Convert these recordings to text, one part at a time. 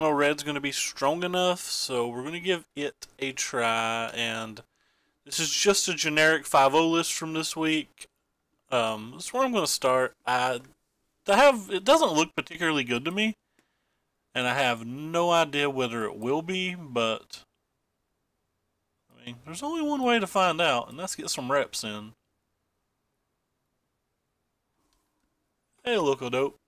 know red's going to be strong enough, so we're going to give it a try. And this is just a generic 5-0 list from this week. That's where I'm going to start. It doesn't look particularly good to me, and I have no idea whether it will be, but I mean, there's only one way to find out, and that's get some reps in. Hey, local dope.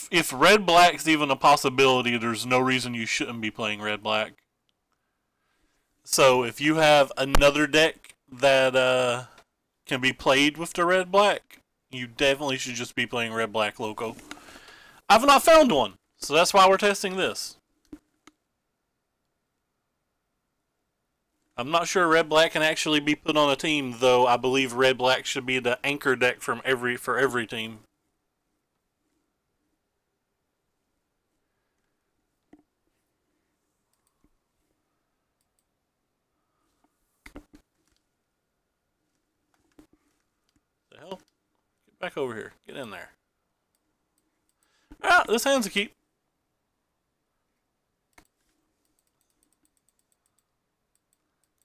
If red black's even a possibility, there's no reason you shouldn't be playing red black. So if you have another deck that can be played with the red black, you definitely should just be playing red black loco. I've not found one, so that's why we're testing this. I'm not sure red black can actually be put on a team, though I believe red black should be the anchor deck for every team. The hell? Get back over here. Get in there. Ah, this hand's a keep.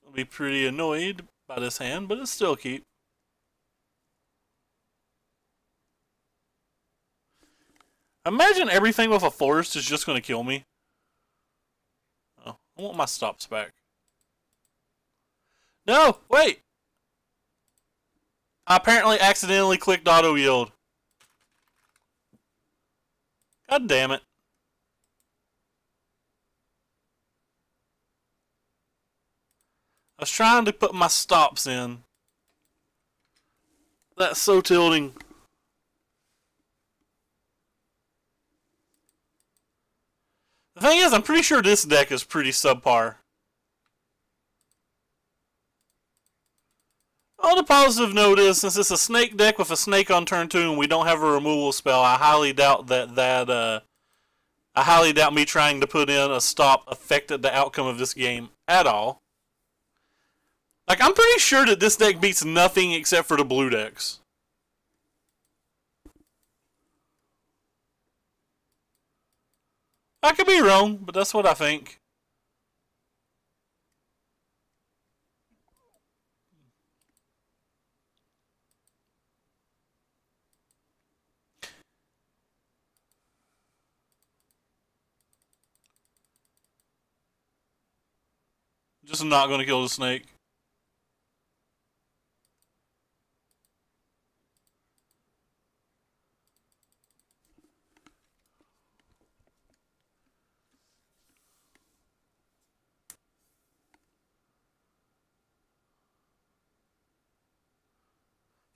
I'll be pretty annoyed by this hand, but it's still a keep. Imagine everything with a forest is just going to kill me. Oh, I want my stops back. No, wait! I apparently accidentally clicked auto yield. God damn it. I was trying to put my stops in. That's so tilting. The thing is, I'm pretty sure this deck is pretty subpar. On the positive note is, since it's a snake deck with a snake on turn 2 and we don't have a removal spell, I highly doubt I highly doubt me trying to put in a stop affected the outcome of this game at all. Like, I'm pretty sure that this deck beats nothing except for the blue decks. I could be wrong, but that's what I think. Just not going to kill the snake.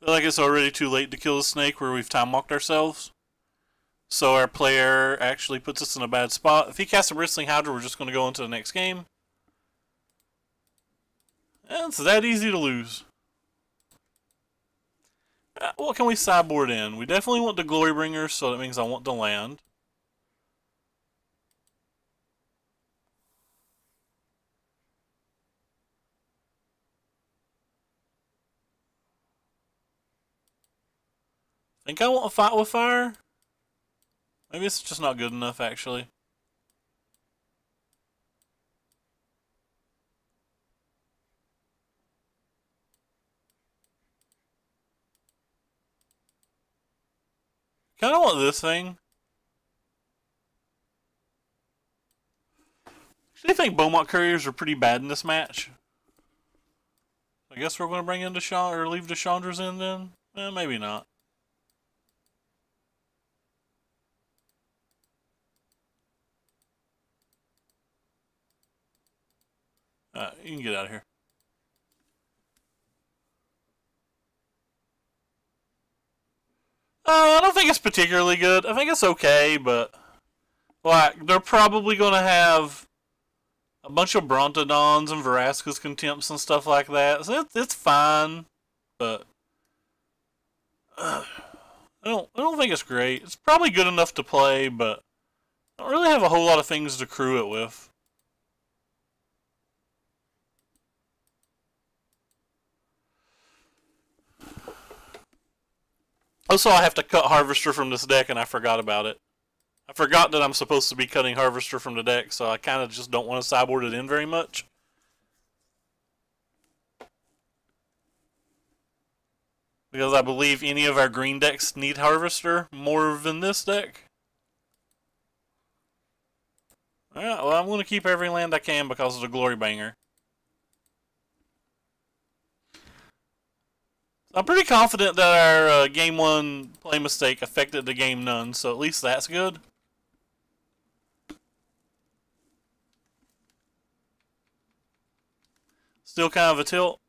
I feel like it's already too late to kill the snake where we've time walked ourselves. So our player actually puts us in a bad spot. If he casts a Bristling Hydra, we're just going to go into the next game. And it's that easy to lose. What can we sideboard in? We definitely want the Glorybringer, so that means I want the land. I think I want a Fight with Fire. Maybe it's just not good enough, actually. Kind of want this thing. Actually, I think Beaumont Couriers are pretty bad in this match. I guess we're going to bring in Deschandra, or leave Deschandras in then? Maybe not. You can get out of here. I don't think it's particularly good. I think it's okay, but like they're probably going to have a bunch of Brontodons and Vraska's Contempts and stuff like that. So it's fine, but I don't think it's great. It's probably good enough to play, but I don't really have a whole lot of things to crew it with. Also, I have to cut Harvester from this deck, and I forgot about it. I forgot that I'm supposed to be cutting Harvester from the deck, so I kind of just don't want to sideboard it in very much. Because I believe any of our green decks need Harvester more than this deck. Alright, well, I'm going to keep every land I can because of the Glory Banger. I'm pretty confident that our game 1 play mistake affected the game none, so at least that's good. Still kind of a tilt.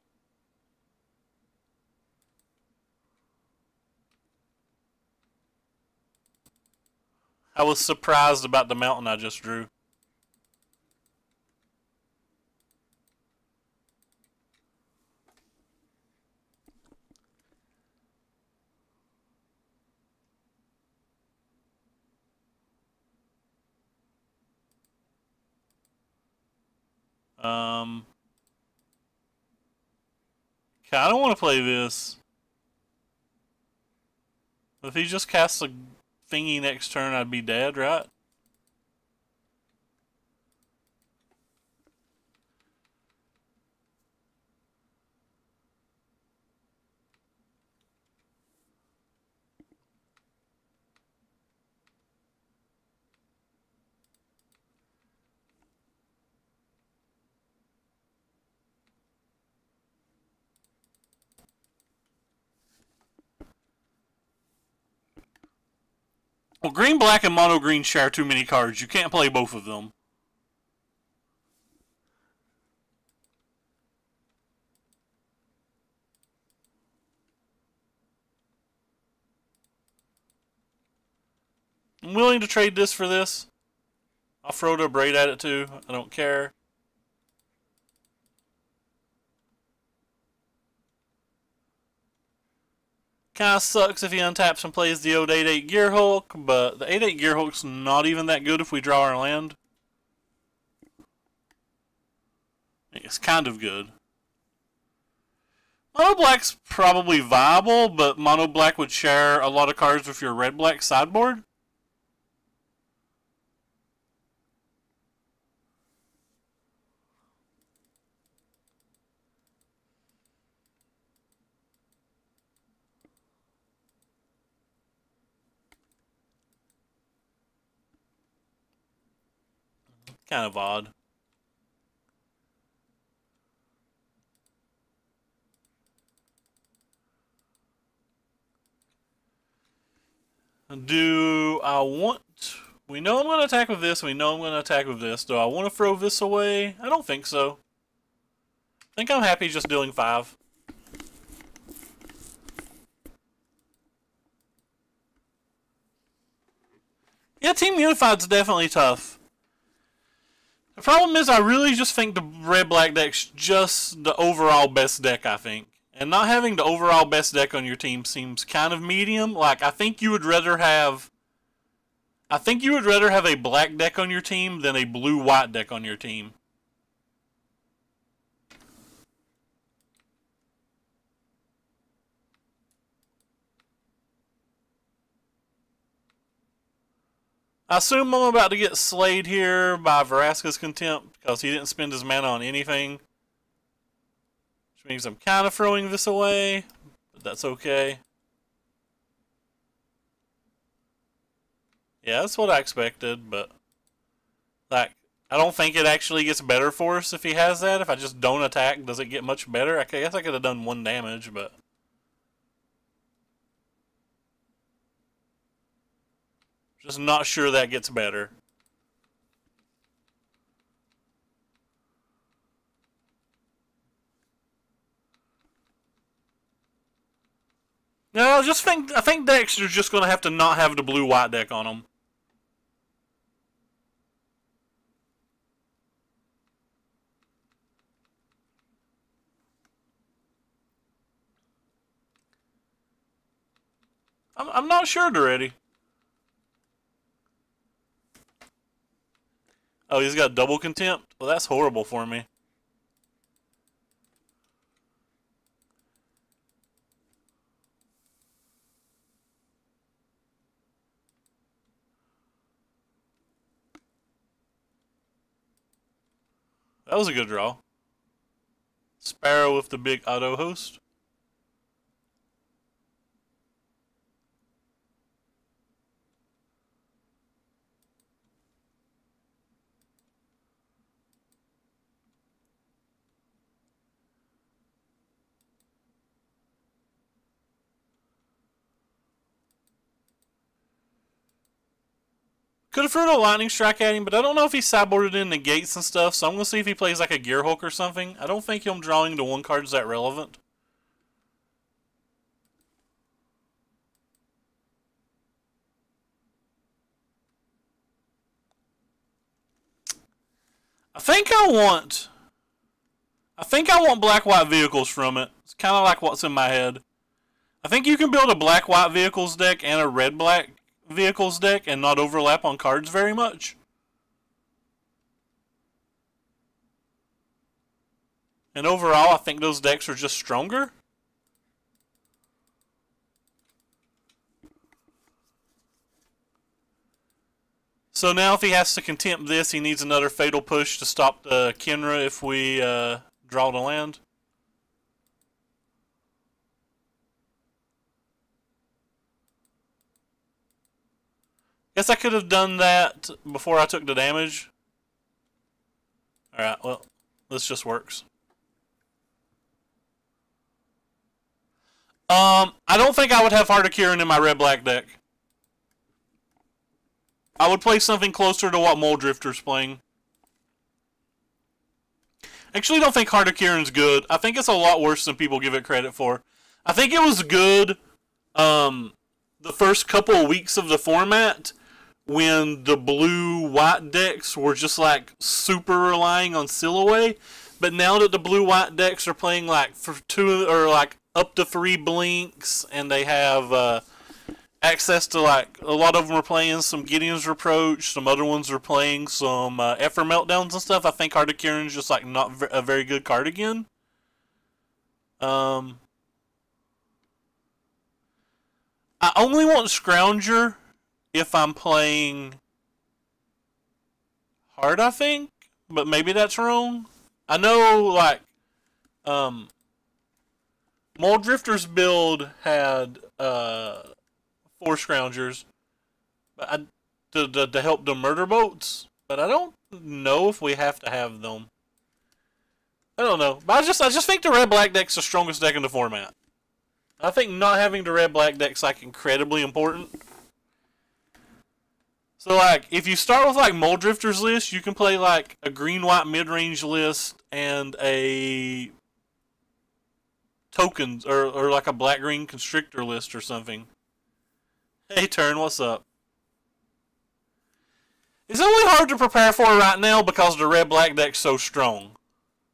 I was surprised about the mountain I just drew. I don't want to play this. If he just casts a thingy next turn, I'd be dead, right? Well, green, black, and mono green share too many cards. You can't play both of them. I'm willing to trade this for this. I'll throw the braid at it too. I don't care. Kinda sucks if he untaps and plays the old 8/8 Gearhulk, but the 8/8 Gearhulk's not even that good if we draw our land. It's kind of good. Mono Black's probably viable, but Mono Black would share a lot of cards with your Red Black sideboard. Kind of odd. Do I want... We know I'm going to attack with this. We know I'm going to attack with this. Do I want to throw this away? I don't think so. I think I'm happy just dealing 5. Yeah, Team Unified's definitely tough. The problem is I really just think the red-black deck's just the overall best deck, I think. And not having the overall best deck on your team seems kind of medium. Like, I think you would rather have a black deck on your team than a blue-white deck on your team. I assume I'm about to get slayed here by Vraska's Contempt because he didn't spend his mana on anything. Which means I'm kind of throwing this away, but that's okay. Yeah, that's what I expected, but like, I don't think it actually gets better for us if he has that. If I just don't attack, does it get much better? I guess I could have done 1 damage, but... Just not sure that gets better. No, I think Dexter's just gonna have to not have the blue-white deck on him. I'm not sure already. Oh, he's got double contempt? Well, that's horrible for me. That was a good draw. Sparrow with the big auto host. Could have thrown a lightning strike at him, but I don't know if he sideboarded in the gates and stuff, so I'm going to see if he plays like a Gearhulk or something. I don't think him drawing the 1 card is that relevant. I think I want black-white vehicles from it. It's kind of like what's in my head. I think you can build a black-white vehicles deck and a red-black vehicles deck and not overlap on cards very much. And overall, I think those decks are just stronger. So now if he has to contempt this, he needs another Fatal Push to stop the Kenra if we draw the land. Guess I could have done that before I took the damage. Alright, well, this just works. I don't think I would have Heart of Kirin in my red-black deck. I would play something closer to what Muldrifter's playing. I actually don't think Heart of Kirin's good. I think it's a lot worse than people give it credit for. I think it was good the first couple of weeks of the format when the blue-white decks were just like super relying on Silhouette. But now that the blue-white decks are playing like for 2 or like up to 3 blinks, and they have access to like a lot of them are playing some Gideon's Reproach, some other ones are playing some Effort Meltdowns and stuff. I think Heart of Kirin's just like not a very good card again. I only want Scrounger if I'm playing hard, I think, but maybe that's wrong. I know, like, Muldrifter's build had 4 Scroungers to help the murder boats, but I don't know if we have to have them. I don't know, but I just think the red-black deck's the strongest deck in the format. I think not having the red-black deck's like incredibly important. So, like, if you start with, like, Muldrifter's list, you can play, like, a green-white mid-range list and a tokens, or like, a black-green Constrictor list or something. Hey, Turn, what's up? It's only hard to prepare for right now because the red-black deck's so strong.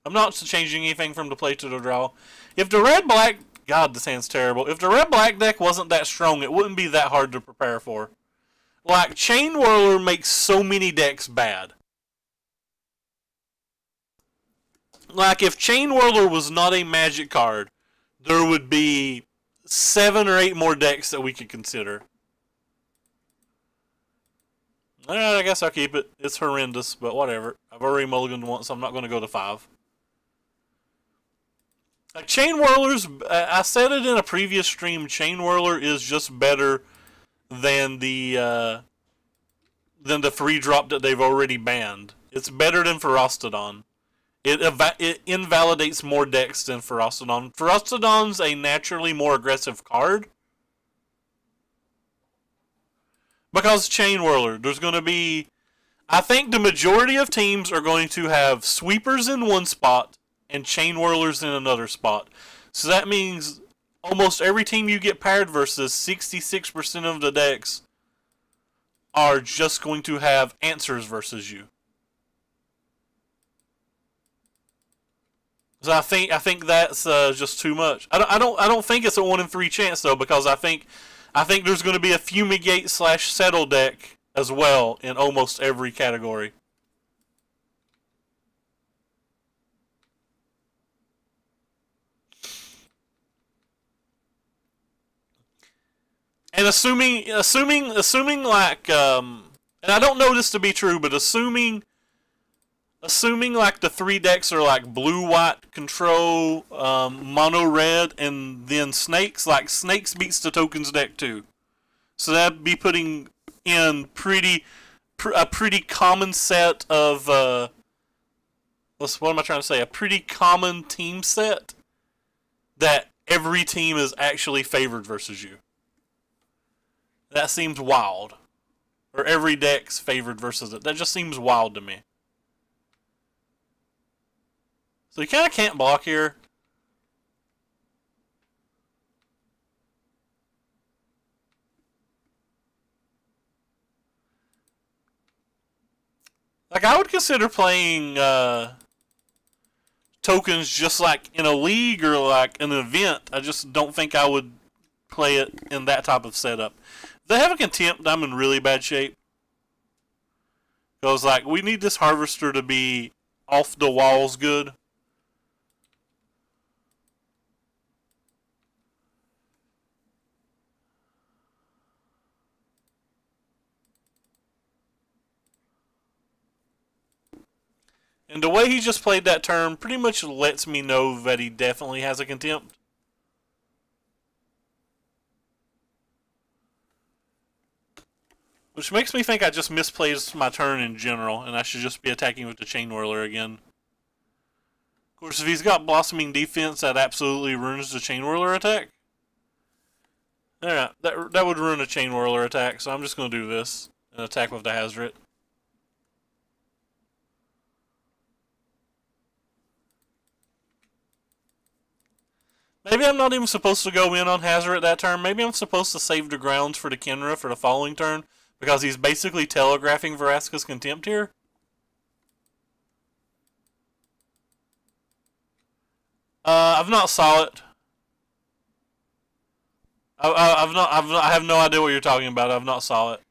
I'm not changing anything from the play to the draw. If the red-black... God, this hand's terrible. If the red-black deck wasn't that strong, it wouldn't be that hard to prepare for. Like, Chainwhirler makes so many decks bad. Like, if Chainwhirler was not a magic card, there would be 7 or 8 more decks that we could consider. Alright, I guess I'll keep it. It's horrendous, but whatever. I've already mulliganed once, so I'm not going to go to 5. Like, Chainwhirler's... I said it in a previous stream, Chainwhirler is just better than the free drop that they've already banned. It's better than Ferostodon. It invalidates more decks than Ferostodon. Ferostodon's a naturally more aggressive card. Because Chainwhirler, there's going to be... I think the majority of teams are going to have sweepers in one spot and Chainwhirlers in another spot. So that means almost every team you get paired versus, 66% of the decks are just going to have answers versus you. So I think that's just too much. I don't think it's a 1 in 3 chance though, because I think there's going to be a Fumigate / Settle deck as well in almost every category. And assuming like, and I don't know this to be true, but assuming assuming like the 3 decks are like blue-white control, mono-red, and then snakes, like snakes beats the tokens deck too. So that'd be putting in a pretty common set of, what am I trying to say? A pretty common team set that every team is actually favored versus you. That seems wild. Or every deck's favored versus it. That just seems wild to me. So you kind of can't block here. Like, I would consider playing tokens just like in a league or like an event. I just don't think I would play it in that type of setup. If they have a contempt, I'm in really bad shape. Because, like, we need this harvester to be off the walls good. And the way he just played that turn pretty much lets me know that he definitely has a contempt. Which makes me think I just misplaced my turn in general, and I should just be attacking with the Chainwhirler again. Of course, if he's got Blossoming Defense, that absolutely ruins the Chainwhirler attack. Alright, that would ruin a Chainwhirler attack, so I'm just going to do this and attack with the Hazret. Maybe I'm not even supposed to go in on Hazret that turn. Maybe I'm supposed to save the grounds for the Kenra for the following turn, because he's basically telegraphing Vraska's Contempt here. I've not saw it. I have no idea what you're talking about. I've not saw it.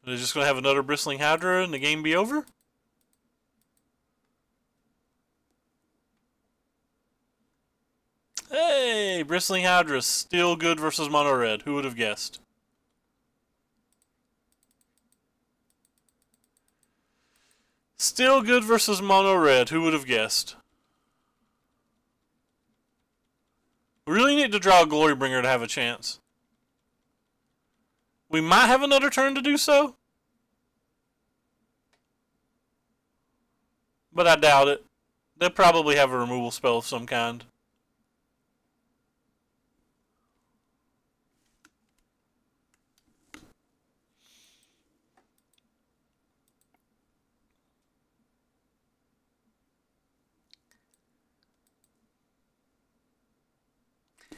They're just gonna have another Bristling Hydra and the game be over? Hey, Bristling Hydra still good versus Mono Red. Who would have guessed? Still good versus Mono Red. Who would have guessed? We really need to draw a Glorybringer to have a chance. We might have another turn to do so. But I doubt it. They'll probably have a removal spell of some kind.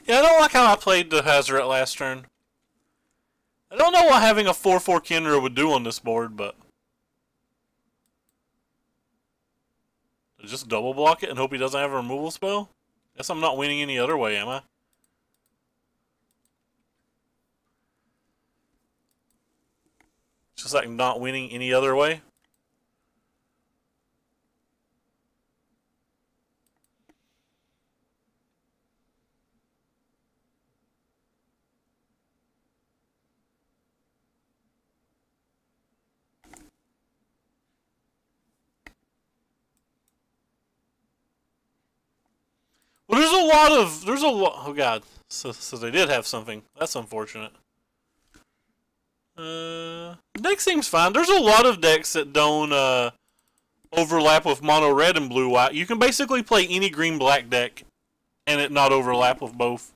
Yeah, I don't like how I played the Hazret last turn. I don't know what having a 4/4 Kenra would do on this board, but... just double block it and hope he doesn't have a removal spell? Guess I'm not winning any other way, am I? Just like not winning any other way? Well, there's a lot, oh god, so they did have something. That's unfortunate. Deck seems fine. There's a lot of decks that don't, overlap with mono red and blue white. You can basically play any green black deck and it not overlap with both.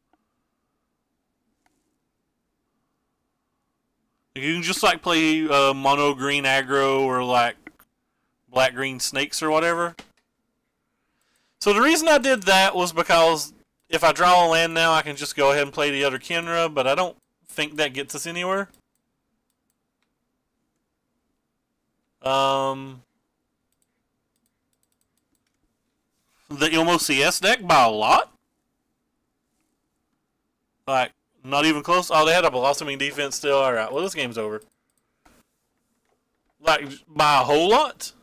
You can just like play, mono green aggro or like black green snakes or whatever. So the reason I did that was because if I draw a land now, I can just go ahead and play the other Kenra, but I don't think that gets us anywhere. The Ilmo CS deck by a lot? Like, not even close? Oh, they had a blossoming defense still? Alright, well this game's over. Like, by a whole lot?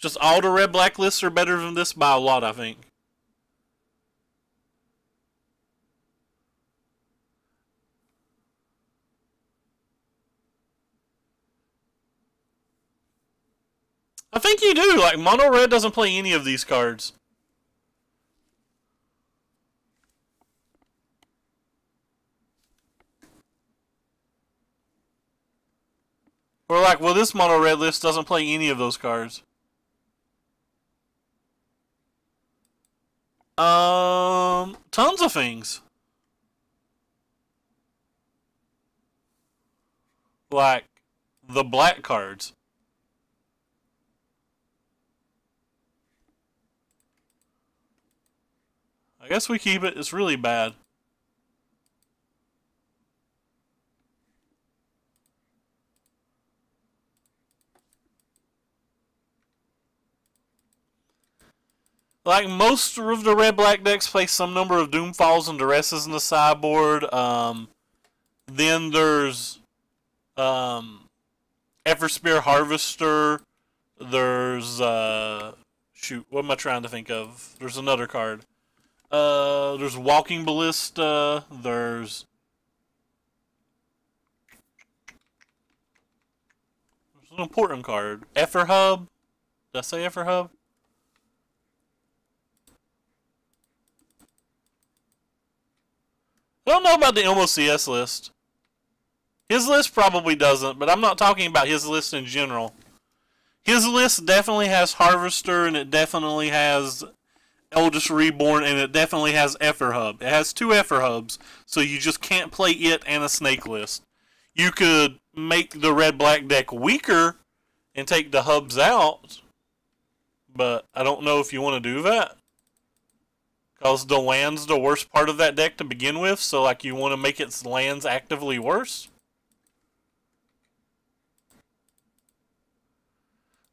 Just all the red-black lists are better than this by a lot, I think. I think you do. Like, mono red doesn't play any of these cards. Or like, well, this mono red list doesn't play any of those cards. Tons of things. Like the black cards. I guess we keep it. It's really bad. Like, most of the red-black decks play some number of Doomfalls and Duresses in the sideboard. Then there's Everspear Harvester. There's, shoot, what am I trying to think of? There's another card. There's Walking Ballista. There's an important card. Efferhub. Did I say Efferhub? I don't know about the MOCS list. His list probably doesn't, but I'm not talking about his list in general. His list definitely has Harvester, and it definitely has Eldritch Reborn, and it definitely has Efferhub. It has 2 Efferhubs, so you just can't play it and a Snake list. You could make the red-black deck weaker and take the hubs out, but I don't know if you want to do that. Because the land's the worst part of that deck to begin with, so like you want to make its lands actively worse.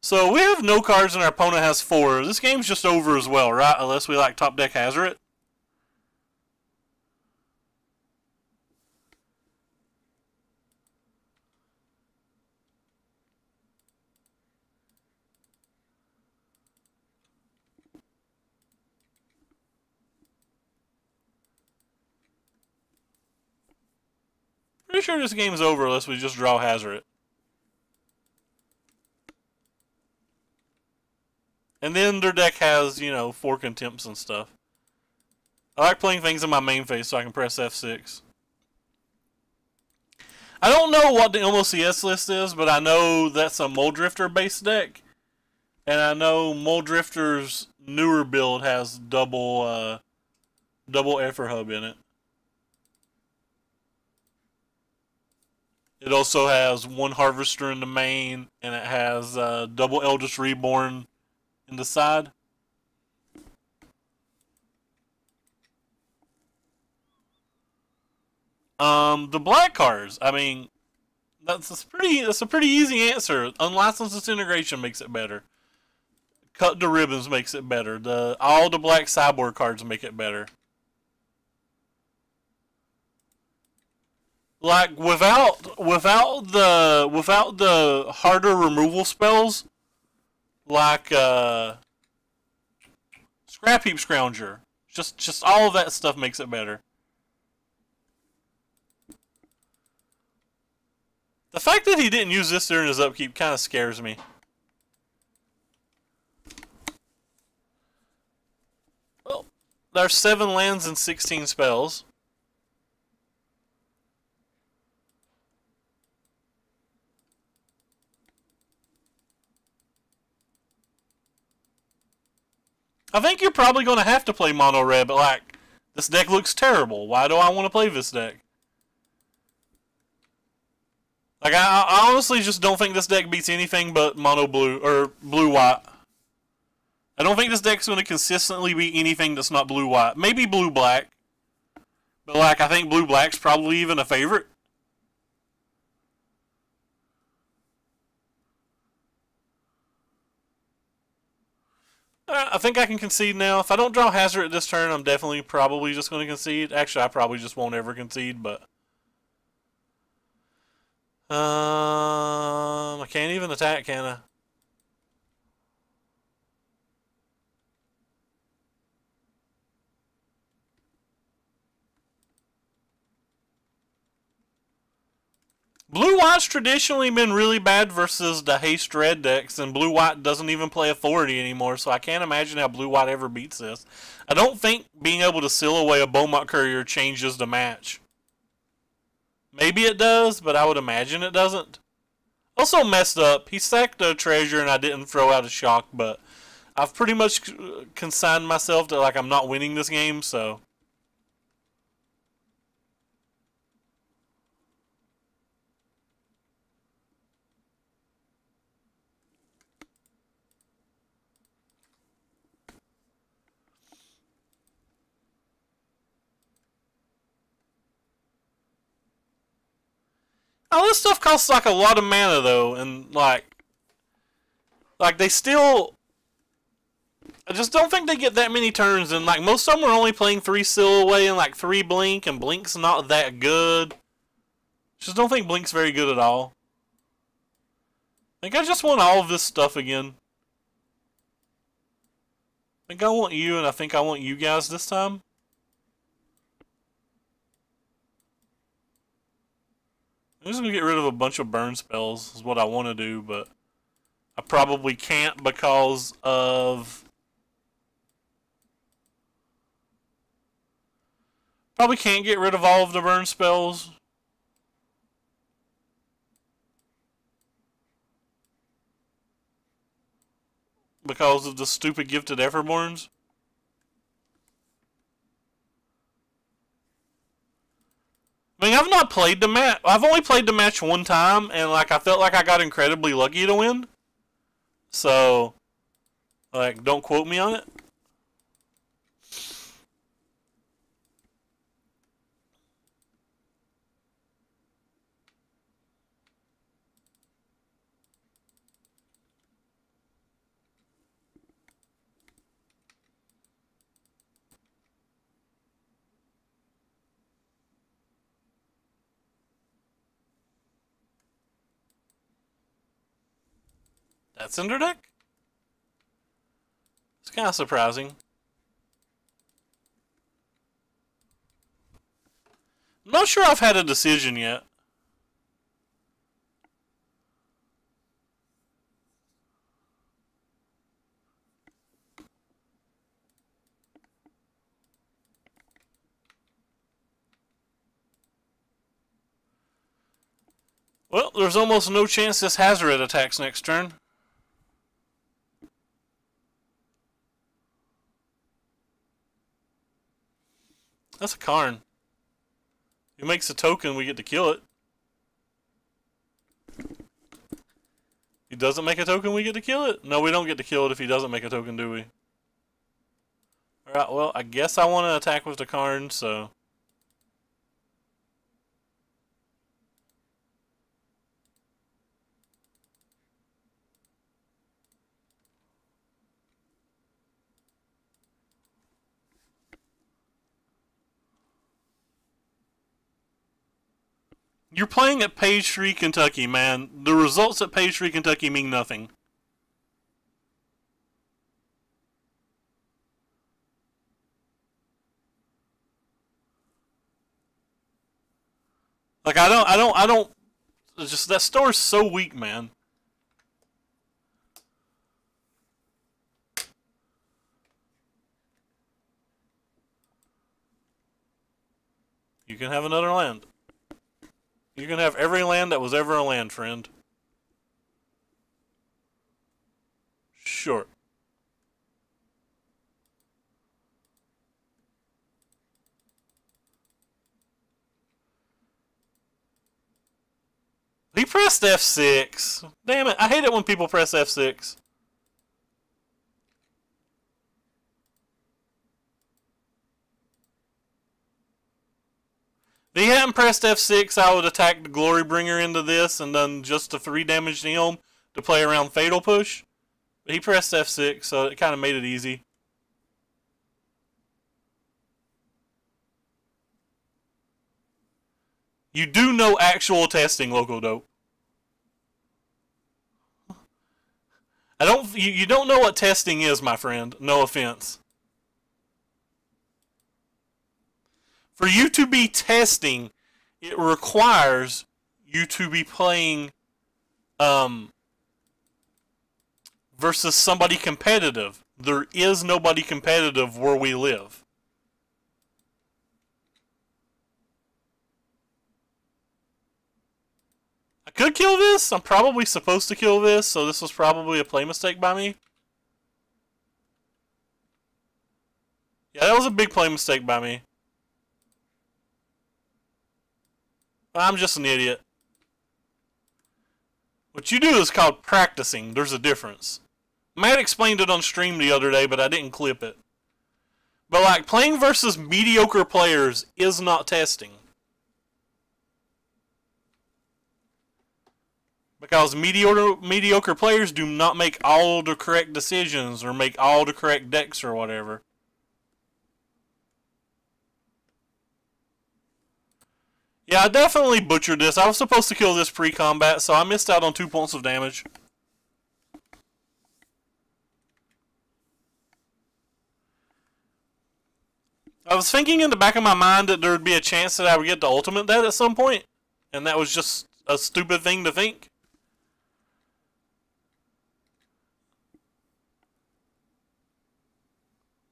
So we have no cards and our opponent has 4. This game's just over as well, right? Unless we like Top Deck Hazard. Pretty sure this game's over unless we just draw Hazard. And then their deck has, you know, 4 contempts and stuff. I like playing things in my main phase so I can press F6. I don't know what the MOCS list is, but I know that's a Muldrifter based deck. And I know Muldrifter's newer build has double Efferhub in it. It also has 1 Harvester in the main, and it has double Eldritch Reborn in the side. The black cards. I mean, that's a pretty easy answer. Unlicensed Disintegration makes it better. Cut the Ribbons makes it better. All the black sideboard cards make it better. Like without the harder removal spells, like Scrap Heap Scrounger, just all of that stuff makes it better. The fact that he didn't use this during his upkeep kind of scares me. Well, there's 7 lands and 16 spells. I think you're probably going to have to play mono red, but like, this deck looks terrible. Why do I want to play this deck? Like, I honestly just don't think this deck beats anything but mono blue, or blue white. I don't think this deck's going to consistently beat anything that's not blue white. Maybe blue black. But like, I think blue black's probably even a favorite. I think I can concede now. If I don't draw Hazard at this turn, I'm definitely probably just going to concede. Actually, I probably just won't ever concede, but... I can't even attack, can I? Blue-white's traditionally been really bad versus the haste red decks, and blue-white doesn't even play authority anymore, so I can't imagine how blue-white ever beats this. I don't think being able to seal away a Beaumont Courier changes the match. Maybe it does, but I would imagine it doesn't. Also messed up. He sacked a treasure and I didn't throw out a shock, but I've pretty much consigned myself to like I'm not winning this game, so... Oh, this stuff costs like a lot of mana though, and like they still, I just don't think they get that many turns, and like most of them are only playing 3 seal away and like 3 blink, and blink's not that good. Just don't think blink's very good at all. I think I just want all of this stuff again. I think I want you, and I think I want you guys this time. I'm just going to get rid of a bunch of burn spells is what I want to do, but I probably can't because of... Probably can't get rid of all of the burn spells. Because of the stupid gifted Everborns. I mean, I've not played the match. I've only played the match one time, and like I felt like I got incredibly lucky to win. So, like, don't quote me on it. That's Cinder deck? It's kind of surprising. I'm not sure I've had a decision yet. Well, there's almost no chance this Hazoret attacks next turn. That's a Karn. He makes a token, we get to kill it. He doesn't make a token, we get to kill it? No, we don't get to kill it if he doesn't make a token, do we? Alright, well, I guess I want to attack with the Karn, so... You're playing at Page 3, Kentucky, man. The results at Page 3, Kentucky mean nothing. Like, I don't, it's just, that store's so weak, man. You can have another land. You can have every land that was ever a land, friend. Sure. He pressed F6. Damn it, I hate it when people press F6. If he hadn't pressed F6, I would attack the Glorybringer into this and done just the 3 damage to him to play around Fatal Push. But he pressed F6, so it kind of made it easy. You do know actual testing, Local Dope. You don't know what testing is, my friend. No offense. For you to be testing, it requires you to be playing versus somebody competitive. There is nobody competitive where we live. I could kill this. I'm probably supposed to kill this, so this was probably a play mistake by me. Yeah, that was a big play mistake by me. I'm just an idiot. What you do is called practicing. There's a difference. Matt explained it on stream the other day, but I didn't clip it. But like, playing versus mediocre players is not testing. Because mediocre players do not make all the correct decisions or make all the correct decks or whatever. Yeah, I definitely butchered this. I was supposed to kill this pre-combat, so I missed out on 2 points of damage. I was thinking in the back of my mind that there would be a chance that I would get the ultimate dead at some point, and that was just a stupid thing to think.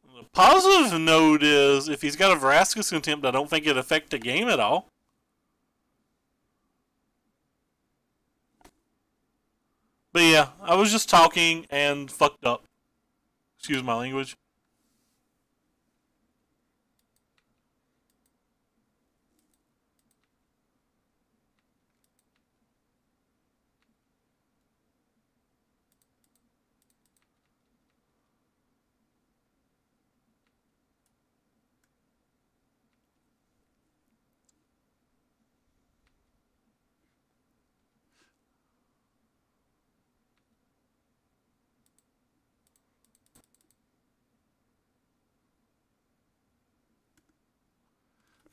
The positive note is, if he's got a Vraska's Contempt, I don't think it'd affect the game at all. But yeah, I was just talking and fucked up. Excuse my language.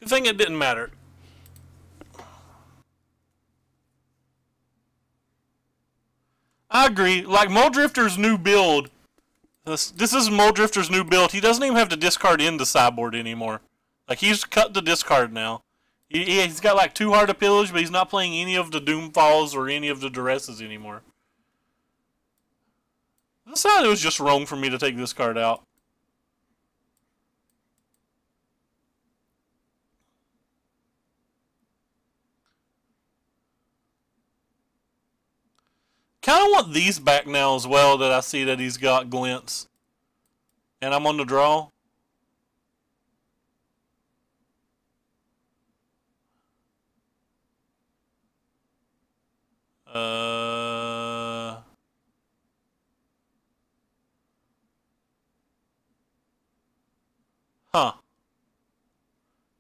Good thing it didn't matter. I agree. Like, Muldrifter's new build. This is Muldrifter's new build. He doesn't even have to discard into sideboard anymore. Like, he's cut the discard now. He's got like 2 Heart of Pillage, but he's not playing any of the Doomfalls or any of the Duresses anymore. I decided it was just wrong for me to take this card out. Kind of want these back now as well, that I see that he's got glints. And I'm on the draw. Huh.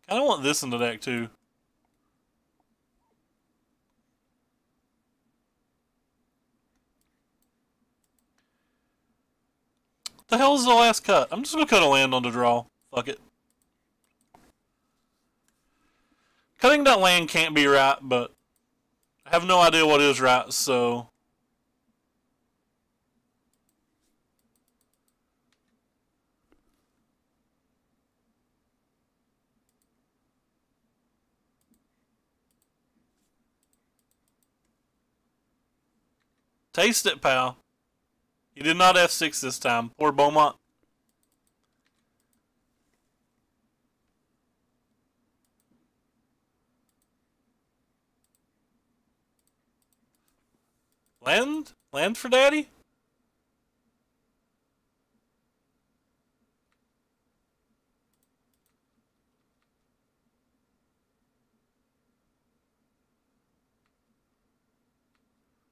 Kind of want this in the deck too. What the hell is the last cut? I'm just gonna cut a land on the draw. Fuck it. Cutting that land can't be right, but I have no idea what is right, so... Taste it, pal. He did not F6 this time. Poor Beaumont. Land? Land for daddy?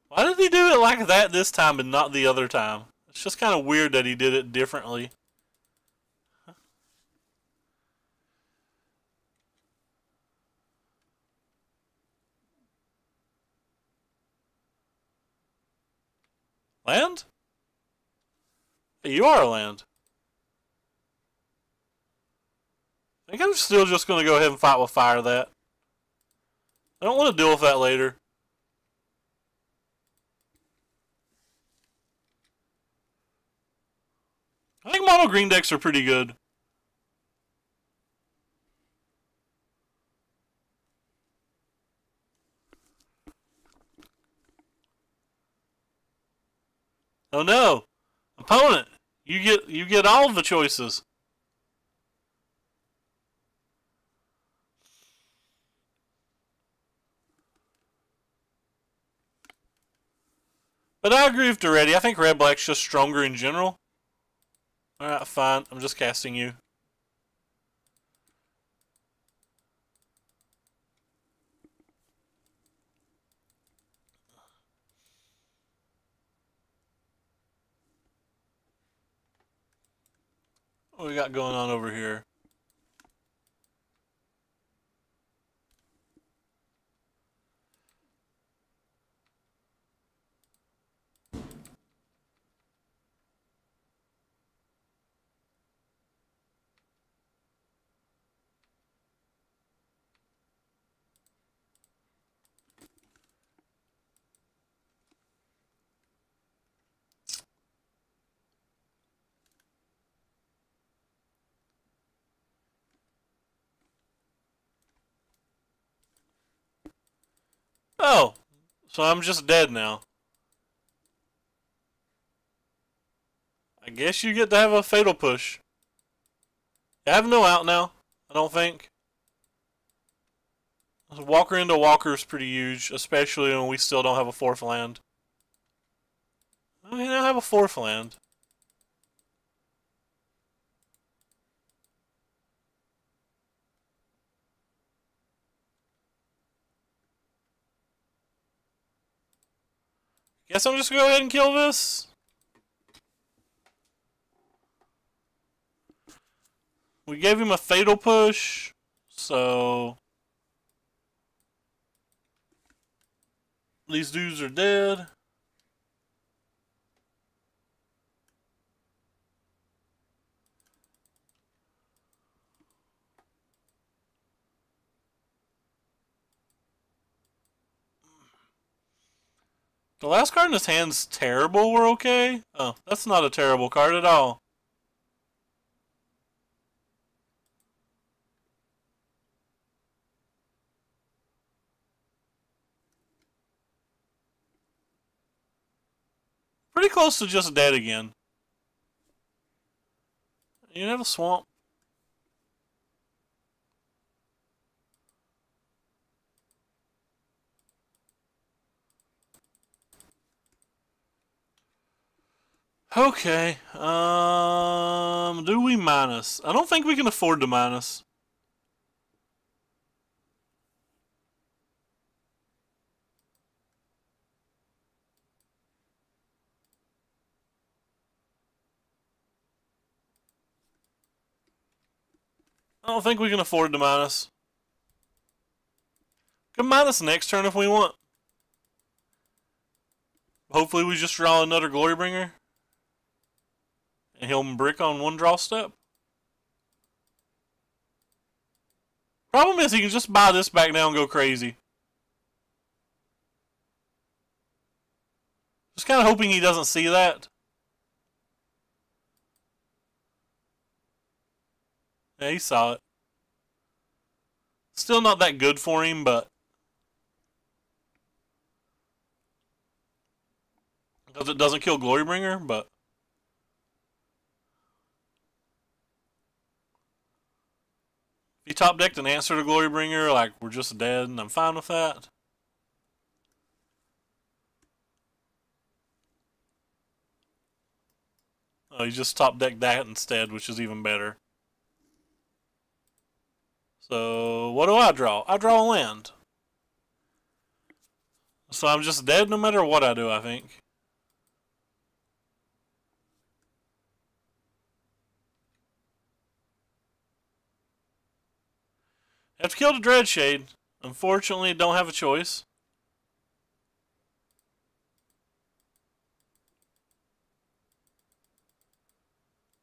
Why did he do it like that this time and not the other time? It's just kind of weird that he did it differently. Land? Hey, you are a land. I think I'm still just going to go ahead and fight with fire that. I don't want to deal with that later. I think mono green decks are pretty good. Oh no! Opponent! You get all of the choices. But I agree with Duretti. I think red-black's just stronger in general. Alright, fine. I'm just casting you. What we got going on over here? Oh, so I'm just dead now. I guess you get to have a fatal push. I have no out now, I don't think. Walker into Walker is pretty huge, especially when we still don't have a fourth land. I mean, I have a fourth land. Guess I'm just gonna go ahead and kill this. We gave him a fatal push, so these dudes are dead. The last card in his hand's terrible, we're okay? Oh, that's not a terrible card at all. Pretty close to just dead again. You have a swamp. Okay, do we minus? I don't think we can afford to minus. I don't think we can afford to minus. Can minus next turn if we want. Hopefully we just draw another Glorybringer. And he'll brick on one draw step. Problem is he can just buy this back now and go crazy. Just kind of hoping he doesn't see that. Yeah, he saw it. Still not that good for him, but because it doesn't kill Glorybringer, but if he top decked an answer to Glorybringer, like we're just dead, and I'm fine with that. Oh, he just top decked that instead, which is even better. So what do I draw? I draw a land. So I'm just dead no matter what I do, I think. I have to kill the Dreadshade. Unfortunately, don't have a choice.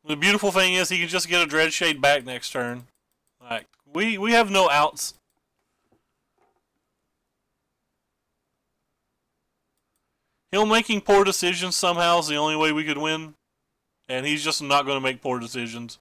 The beautiful thing is he can just get a Dreadshade back next turn. Like, we have no outs. Him making poor decisions somehow is the only way we could win. And he's just not going to make poor decisions.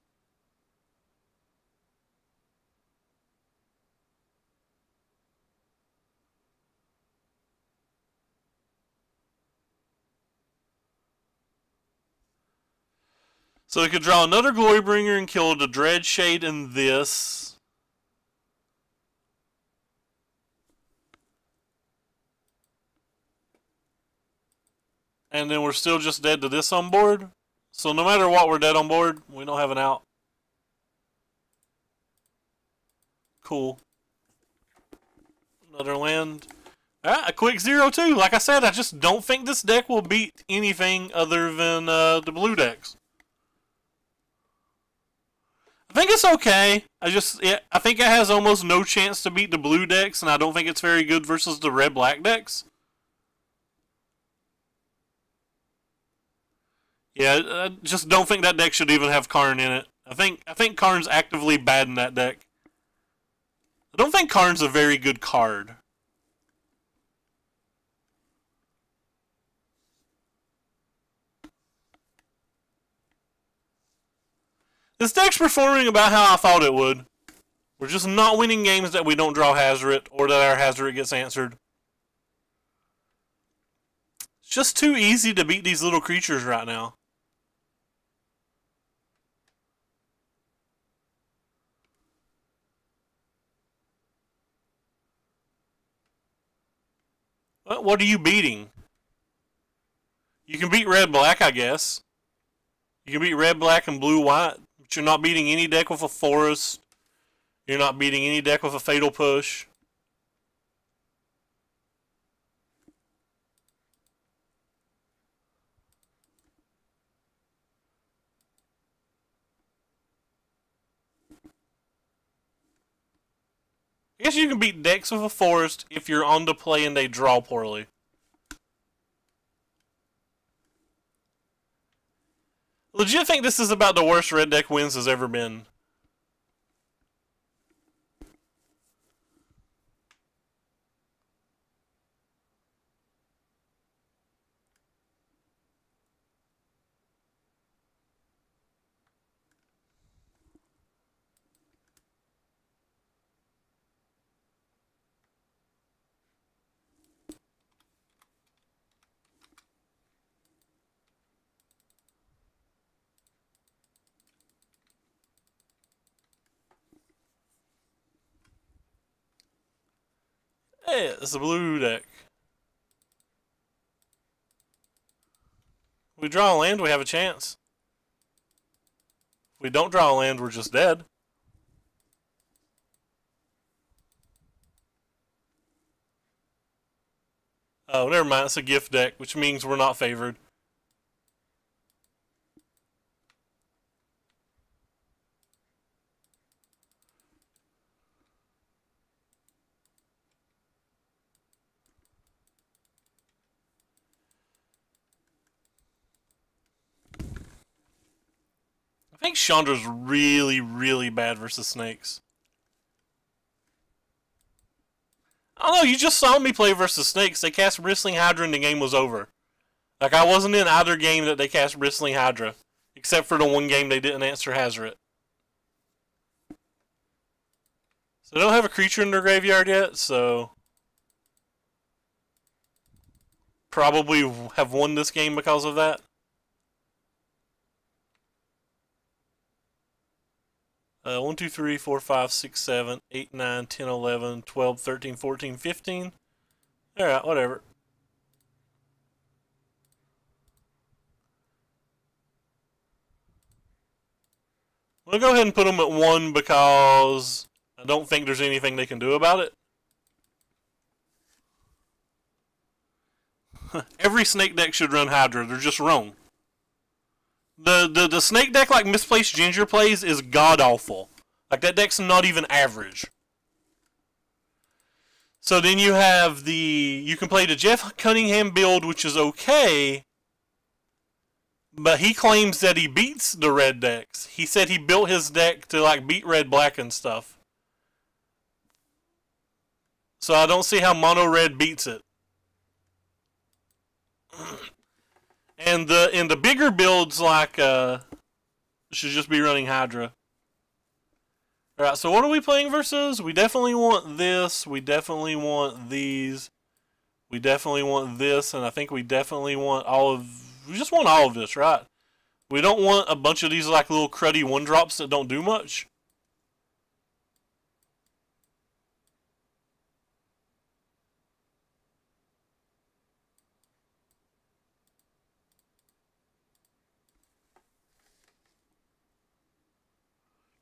So we could draw another Glorybringer and kill the Dreadshade in this. And then we're still just dead to this on board. So no matter what, we're dead on board. We don't have an out. Cool. Another land. A quick 0-2. Like I said, I just don't think this deck will beat anything other than the blue decks. I think it's okay. I think it has almost no chance to beat the blue decks, and I don't think it's very good versus the red-black decks. Yeah, I just don't think that deck should even have Karn in it. I think Karn's actively bad in that deck. I don't think Karn's a very good card. This deck's performing about how I thought it would. We're just not winning games that we don't draw Hazoret, or that our Hazoret gets answered. It's just too easy to beat these little creatures right now. What are you beating? You can beat red-black, I guess. You can beat red-black and blue-white, but you're not beating any deck with a forest. You're not beating any deck with a fatal push. I guess you can beat decks with a forest if you're on to play and they draw poorly. Legit think this is about the worst red deck wins has ever been. Hey, it's a blue deck. If we draw a land, we have a chance. If we don't draw a land, we're just dead. Oh, never mind. It's a gift deck, which means we're not favored. I think Chandra's really, really bad versus snakes. I don't know, you just saw me play versus snakes. They cast Bristling Hydra and the game was over. Like, I wasn't in either game that they cast Bristling Hydra. Except for the one game they didn't answer Hazoret. So they don't have a creature in their graveyard yet, so... probably have won this game because of that. 1, 2, 3, 4, 5, 6, 7, 8, 9, 10, 11, 12, 13, 14, 15. Alright, whatever. I'm going to go ahead and put them at 1 because I don't think there's anything they can do about it. Every snake deck should run Hydra. They're just wrong. The snake deck like Misplaced Ginger plays is god-awful. Like, that deck's not even average. So then you have the... you can play the Jeff Cunningham build, which is okay. But he claims that he beats the red decks. He said he built his deck to, like, beat red-black and stuff. So I don't see how mono-red beats it. And in the bigger builds, like, should just be running Hydra. Alright, so what are we playing versus? We definitely want this. We definitely want these. We definitely want this. And I think we definitely want all of... we just want all of this, right? We don't want a bunch of these like little cruddy 1-drops that don't do much.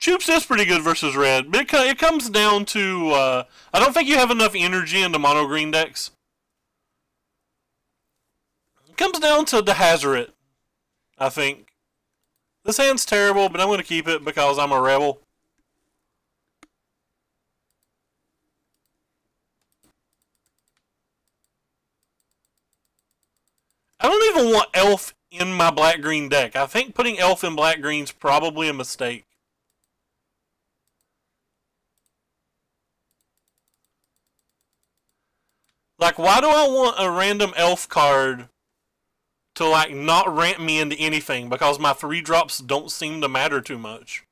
Choops is pretty good versus red, but it comes down to, I don't think you have enough energy in the mono green decks. It comes down to the Hazoret, I think. This hand's terrible, but I'm going to keep it because I'm a rebel. I don't even want Elf in my black-green deck. I think putting Elf in black-green's probably a mistake. Like, why do I want a random Elf card to, like, not ramp me into anything? Because my 3-drops don't seem to matter too much.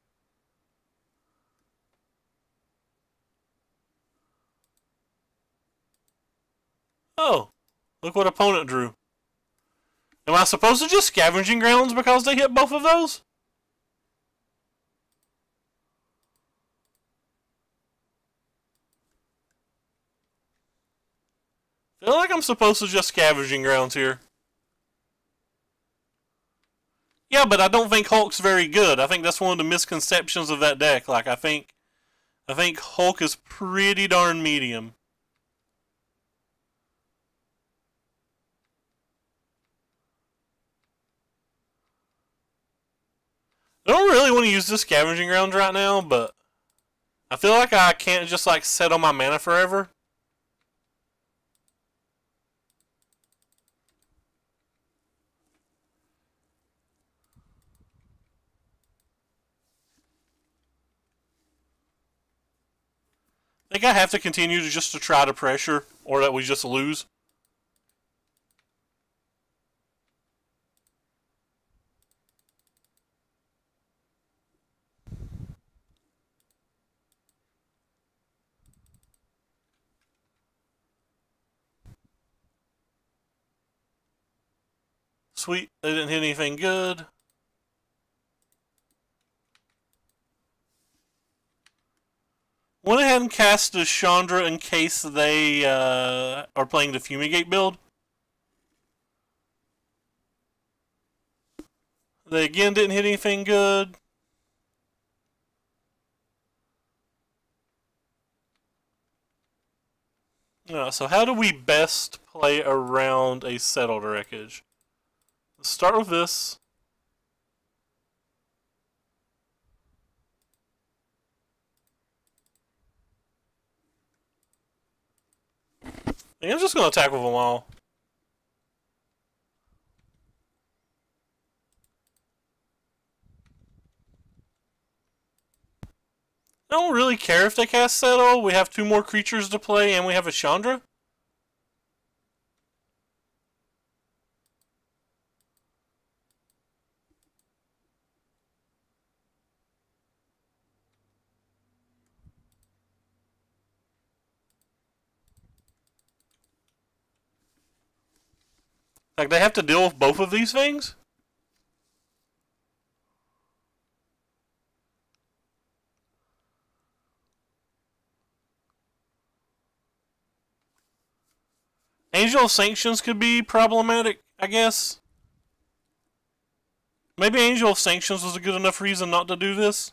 Oh, look what opponent drew. Am I supposed to just Scavenging Grounds because they hit both of those? I feel like I'm supposed to just Scavenging Grounds here. Yeah, but I don't think Hulk's very good. I think that's one of the misconceptions of that deck. Like, I think Hulk is pretty darn medium. I don't really want to use this Scavenging Grounds right now, but I feel like I can't just, like, set on my mana forever. I think I have to continue to just to try to pressure, or that we just lose. Sweet, they didn't hit anything good. Went ahead and cast a Chandra in case they are playing the Fumigate build. They again didn't hit anything good. So how do we best play around a Settled Wreckage? Let's start with this. I think I'm just going to attack with them all. I don't really care if they cast Settle. We have 2 more creatures to play and we have a Chandra. Like, they have to deal with both of these things? Angel of Sanctions could be problematic, I guess. Maybe Angel of Sanctions was a good enough reason not to do this.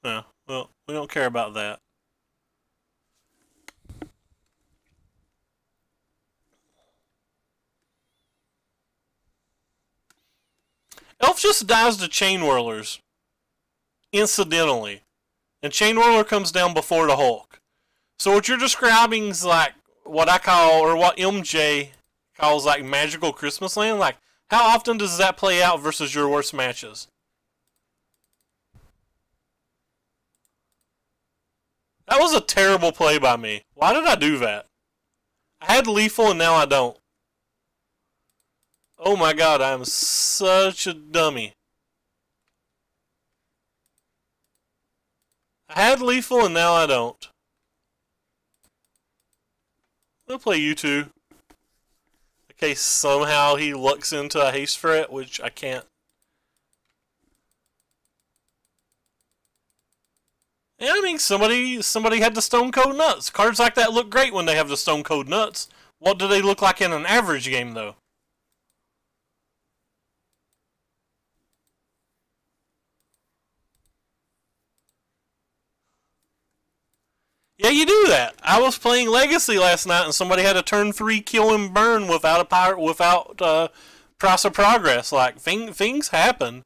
No, well, we don't care about that. Elf just dies to Chainwhirlers. Incidentally. And Chainwhirler comes down before the Hulk. So what you're describing is like what I call, or what MJ calls like magical Christmas land. Like, how often does that play out versus your worst matches? That was a terrible play by me. Why did I do that? I had lethal and now I don't. Oh my god, I am such a dummy. I had lethal and now I don't. I'll play you two. In case somehow he lucks into a haste threat, which I can't. Yeah, I mean, somebody had the Stone Cold Nuts. Cards like that look great when they have the Stone Cold Nuts. What do they look like in an average game, though? Yeah, you do that. I was playing Legacy last night, and somebody had a turn 3 kill and burn without price of progress. Like things happen,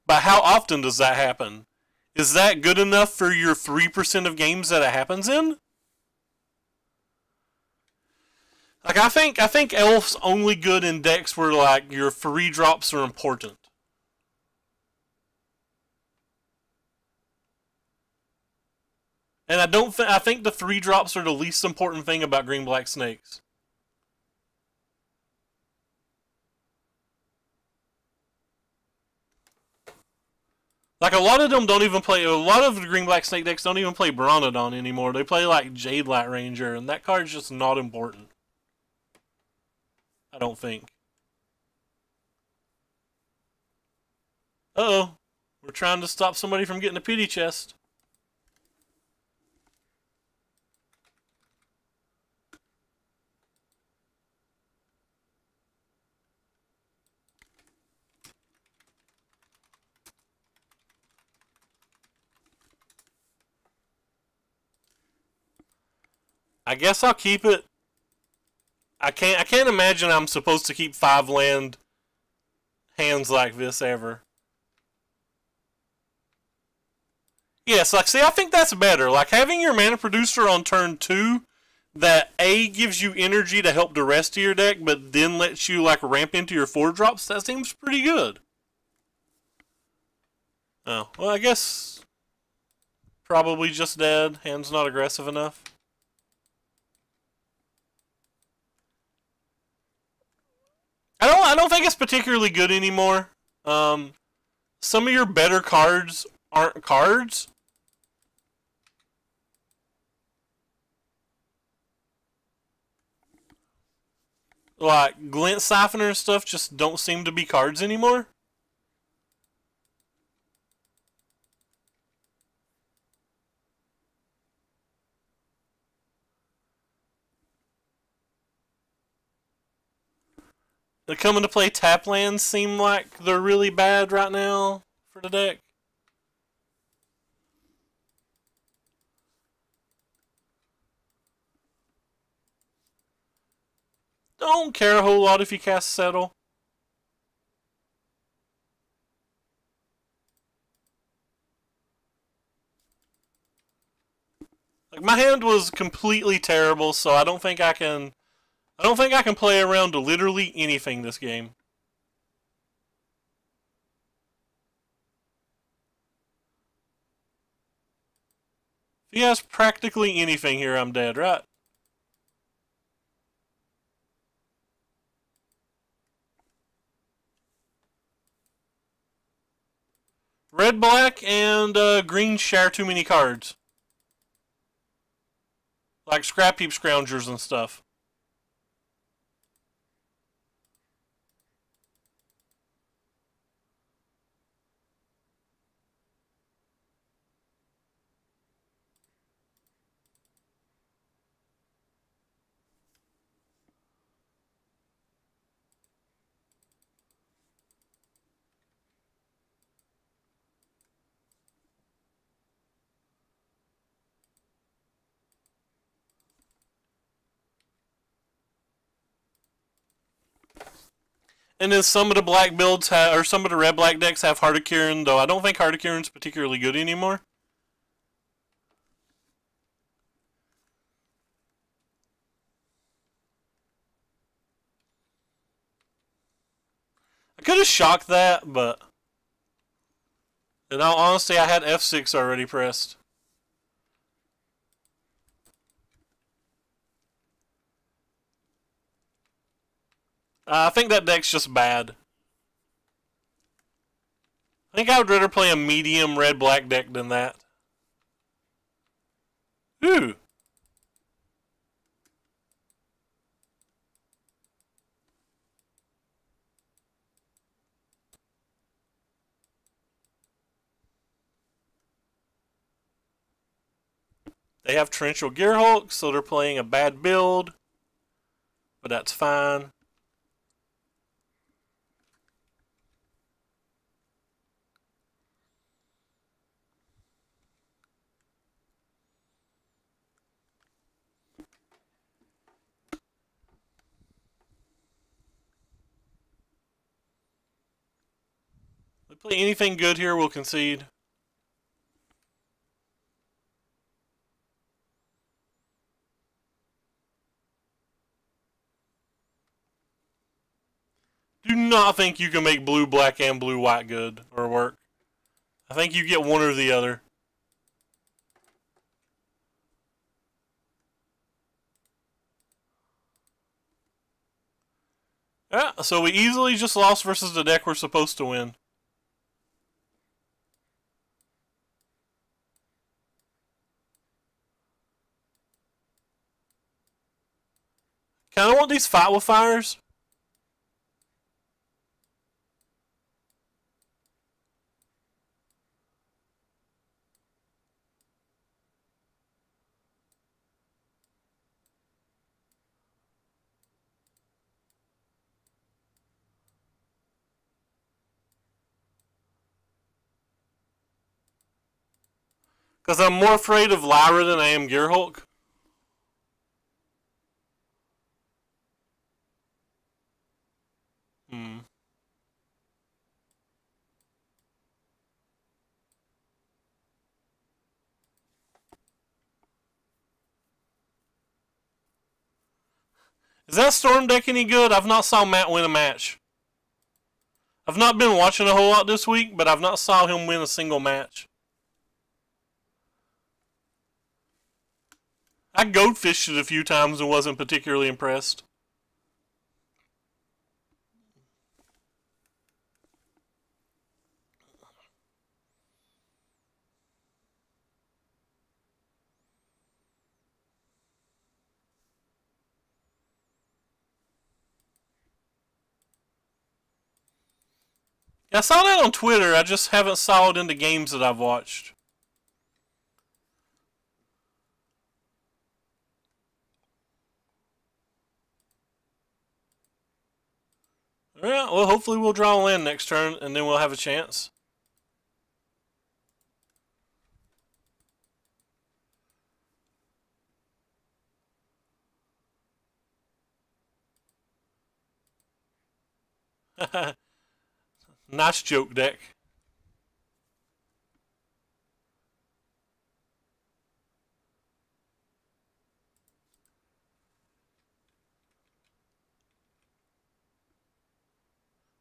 but how often does that happen? Is that good enough for your 3% of games that it happens in? Like I think Elf's only good in decks where like your 3 drops are important. And I think the 3 drops are the least important thing about green black snakes. Like a lot of them don't even play. A lot of the green black snake decks don't even play Bronodon anymore. They play like Jade Light Ranger, and that card's just not important. I don't think. Uh-oh. We're trying to stop somebody from getting a pity chest. I guess I'll keep it. I can't imagine I'm supposed to keep 5 land hands like this ever. Yes, like see, I think that's better. Like having your mana producer on turn 2 that A gives you energy to help the rest of your deck, but then lets you like ramp into your 4 drops, that seems pretty good. Oh, well I guess probably just dead. Hand's not aggressive enough. I don't think it's particularly good anymore. Some of your better cards aren't cards. Like Glint Siphoner and stuff just don't seem to be cards anymore. The coming to play tap lands seem like they're really bad right now for the deck. Don't care a whole lot if you cast Settle. Like my hand was completely terrible, so I don't think I can play around to literally anything this game. If he has practically anything here, I'm dead, right? Red, black, and green share too many cards. Like Scrap Heap Scroungers and stuff. And then some of the black builds have, or some of the red black decks have Hardikirin, though I don't think Hardikirin's particularly good anymore. I could have shocked that, but in all honesty, I had F6 already pressed. I think that deck's just bad. I think I would rather play a medium red-black deck than that. Ooh. They have Torrential Gearhulk, so they're playing a bad build. But that's fine. If they play anything good here, we'll concede. Do not think you can make blue, black, and blue, white good or work. I think you get one or the other. Yeah, so we easily just lost versus the deck we're supposed to win. Kinda want these fight with fires. Because I'm more afraid of Lyra than I am Gearhulk. Is that Storm deck any good? I've not saw Matt win a match. I've not been watching a whole lot this week, but I've not saw him win a single match. I goldfished it a few times and wasn't particularly impressed. Yeah, I saw that on Twitter. I just haven't saw it in the games that I've watched. Yeah, well, hopefully we'll draw a land next turn, and then we'll have a chance. Nice joke deck.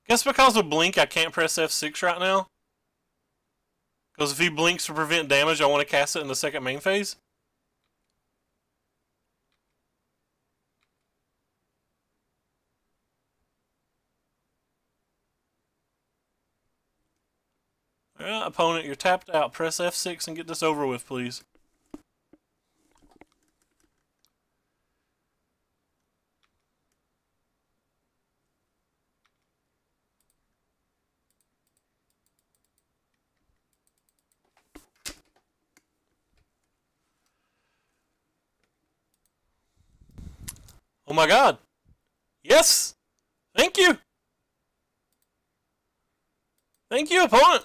Guess because of Blink, I can't press F6 right now. Because if he blinks to prevent damage, I want to cast it in the second main phase. Alright, opponent, you're tapped out. Press F6 and get this over with, please. Oh my god. Yes! Thank you! Thank you, opponent!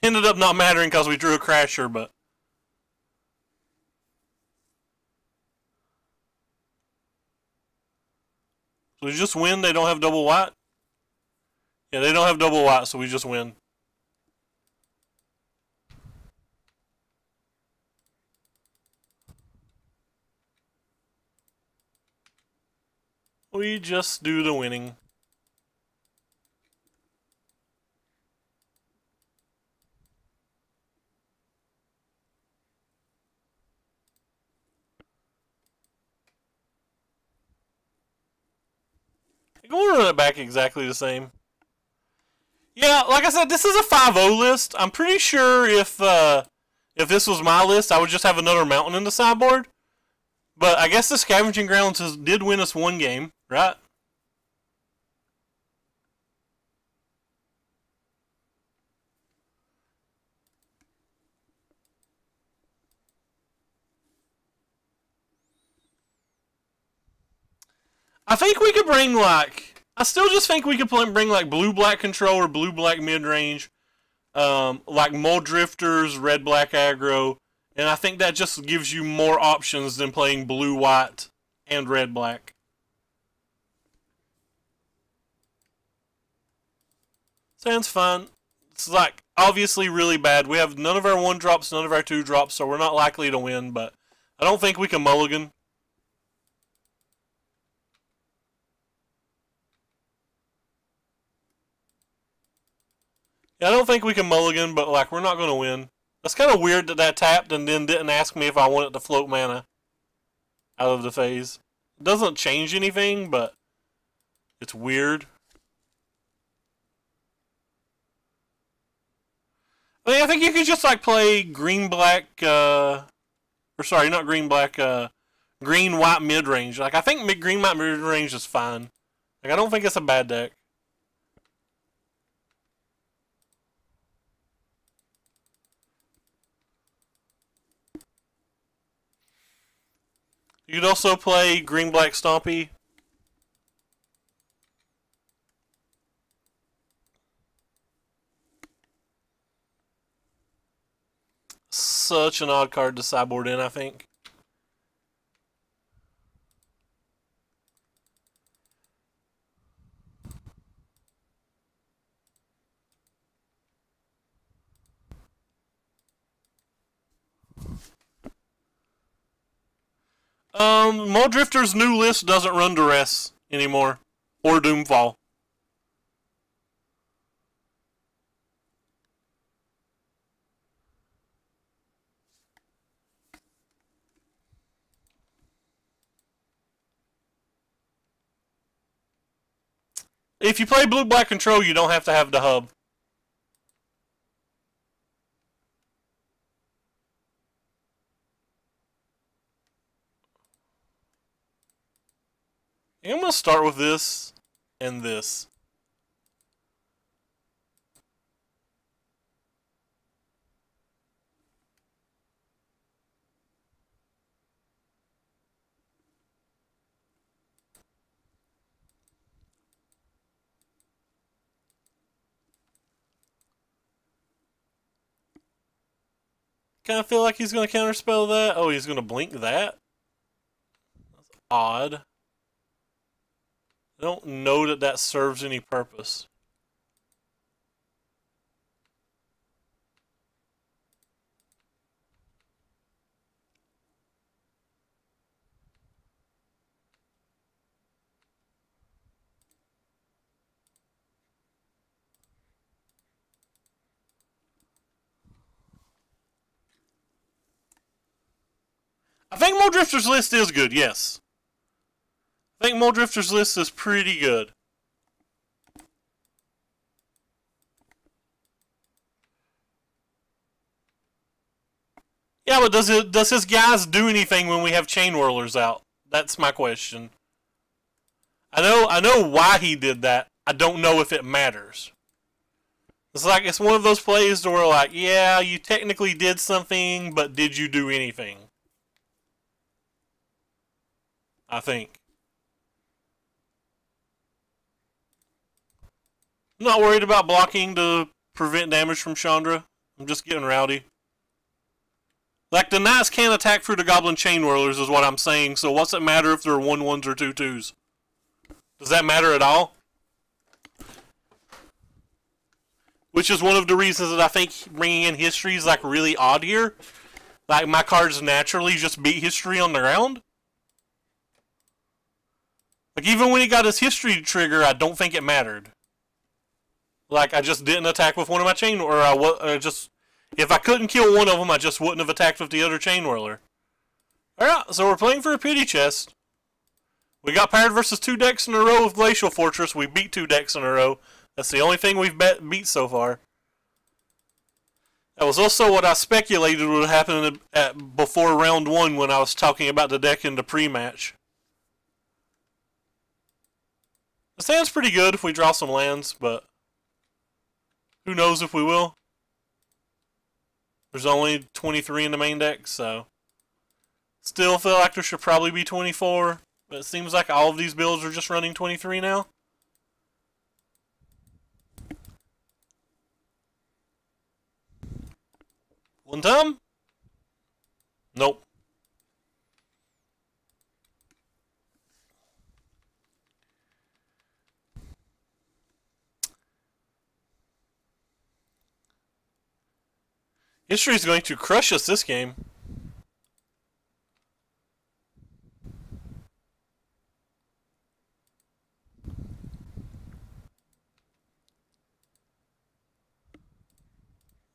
Ended up not mattering because we drew a Crasher, but... So we just win, they don't have double white? Yeah, they don't have double white, so we just win. We just do the winning. I'm going to run it back exactly the same. Yeah, like I said, this is a 5-0 list. I'm pretty sure if this was my list, I would just have another mountain in the sideboard. But I guess the Scavenging Grounds did win us one game, right? I think we could bring like... I still just think we could bring like blue-black control or blue-black mid-range. Like Mole Drifters, red-black aggro. And I think that just gives you more options than playing blue-white and red-black. Sounds fun. It's like obviously really bad. We have none of our 1-drops, none of our 2-drops, so we're not likely to win, but I don't think we can mulligan. Yeah, I don't think we can mulligan, but like we're not going to win. That's kind of weird that tapped and then didn't ask me if I wanted to float mana out of the phase. It doesn't change anything, but it's weird. I mean, I think you could just like play green-black, or sorry, not green-black, green-white mid-range. Like I think green-white mid-range is fine. Like I don't think it's a bad deck. You could also play green-black Stompy. Such an odd card to sideboard in, I think. Mole Drifter's new list doesn't run Duress anymore. Or Doomfall. If you play blue-black control, you don't have to have the hub. I'm going to start with this and this. Kind of feel like he's going to counterspell that. Oh, he's going to blink that? That's odd. I don't know that that serves any purpose. I think Mole Drifter's list is good, yes. I think Mole Drifter's list is pretty good. Yeah, but does his guys do anything when we have Chainwhirlers out? That's my question. I know why he did that. I don't know if it matters. It's like it's one of those plays where like, yeah, you technically did something, but did you do anything? I think. I'm not worried about blocking to prevent damage from Chandra. I'm just getting rowdy. Like, the Knights can't attack through the Goblin Chainwhirlers is what I'm saying, so what's it matter if they're 1/1s or 2/2s? Does that matter at all? Which is one of the reasons that I think bringing in history is, like, really odd here. Like, my cards naturally just beat history on the ground. Like, even when he got his history trigger, I don't think it mattered. Like, I just didn't attack with one of my chain, or if I couldn't kill one of them, I just wouldn't have attacked with the other Chainwhirler. Alright, so we're playing for a pity chest. We got paired versus 2 decks in a row of Glacial Fortress. We beat 2 decks in a row. That's the only thing we've beat so far. That was also what I speculated would happen before round 1 when I was talking about the deck in the pre-match. It sounds pretty good if we draw some lands, but who knows if we will. There's only 23 in the main deck, so still feel like there should probably be 24. But it seems like all of these builds are just running 23 now. One time? Nope. History is going to crush us this game.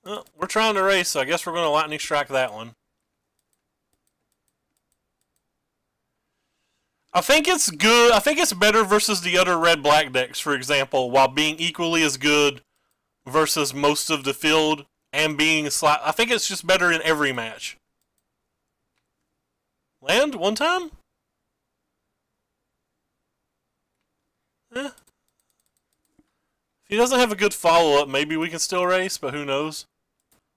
Well, we're trying to race, so I guess we're going to lightning strike that one. I think it's good. I think it's better versus the other red-black decks, for example, while being equally as good versus most of the field and being slight. I think it's just better in every match. Land one time? Eh. If he doesn't have a good follow-up, maybe we can still race, but who knows?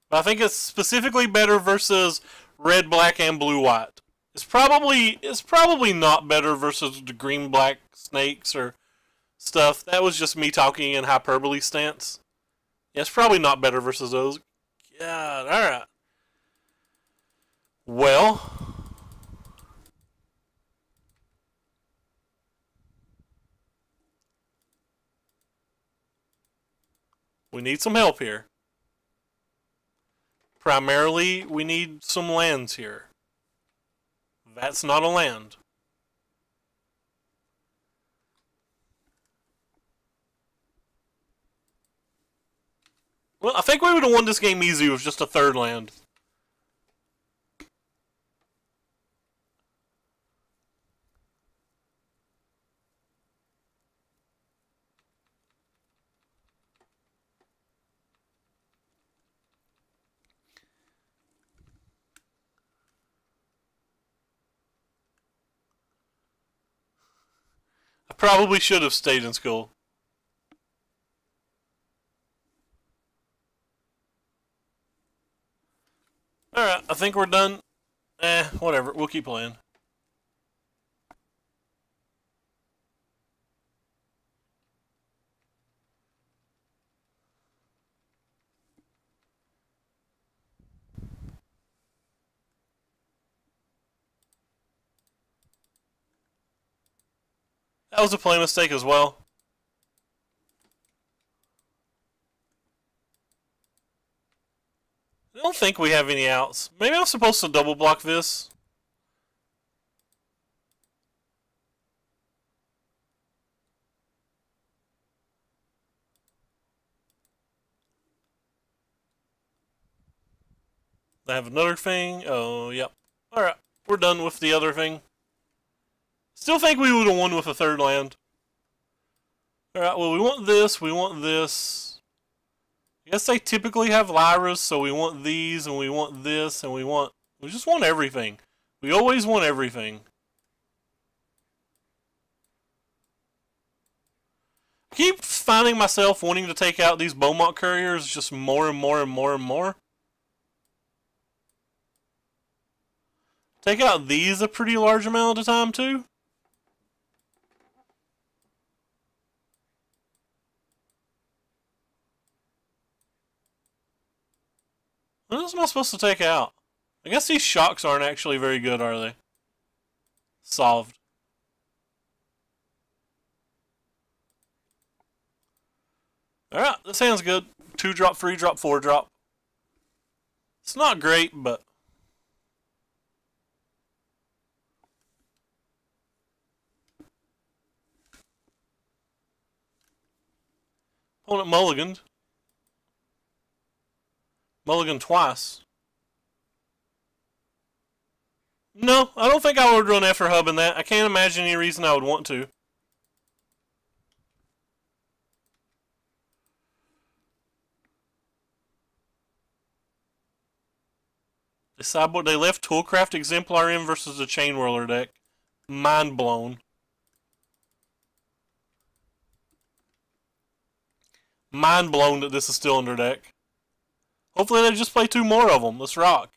But I think it's specifically better versus red, black, and blue, white. It's probably not better versus the green, black snakes or stuff. That was just me talking in hyperbole stance. Yeah, it's probably not better versus those. God, alright. Well, we need some help here. Primarily, we need some lands here. That's not a land. Well, I think we would have won this game easy with just a third land. I probably should have stayed in school. Alright, I think we're done. Whatever. We'll keep playing. That was a play mistake as well. I don't think we have any outs. Maybe I'm supposed to double block this. I have another thing. Oh, yep. Alright, we're done with the other thing. Still think we would have won with a third land. Alright, well, we want this, we want this. I guess they typically have Lyras, so we want these, and we want this, and we just want everything. We always want everything. I keep finding myself wanting to take out these Beaumont couriers just more and more and more and more. Take out these a pretty large amount of time, too. What else am I supposed to take out? I guess these shocks aren't actually very good, are they? Solved. Alright, this hand's good. 2-drop, 3-drop, 4-drop. It's not great, but... Opponent mulliganed. Mulligan twice. No, I don't think I would run Effer Hub in that. I can't imagine any reason I would want to. They left Toolcraft Exemplar in versus the Chainwhirler deck. Mind blown. Mind blown that this is still in their deck. Hopefully they just play 2 more of them. Let's rock.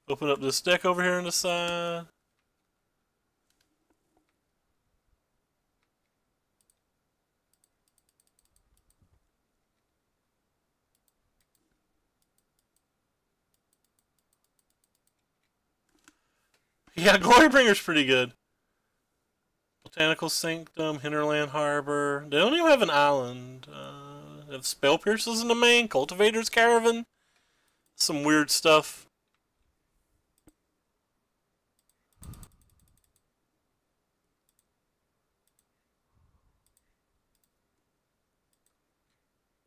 Open up this deck over here on the side. Yeah, Glorybringer's pretty good. Botanical Sanctum, Hinterland Harbor. They don't even have an island. They have Spell Pierces in the main, Cultivator's Caravan. Some weird stuff.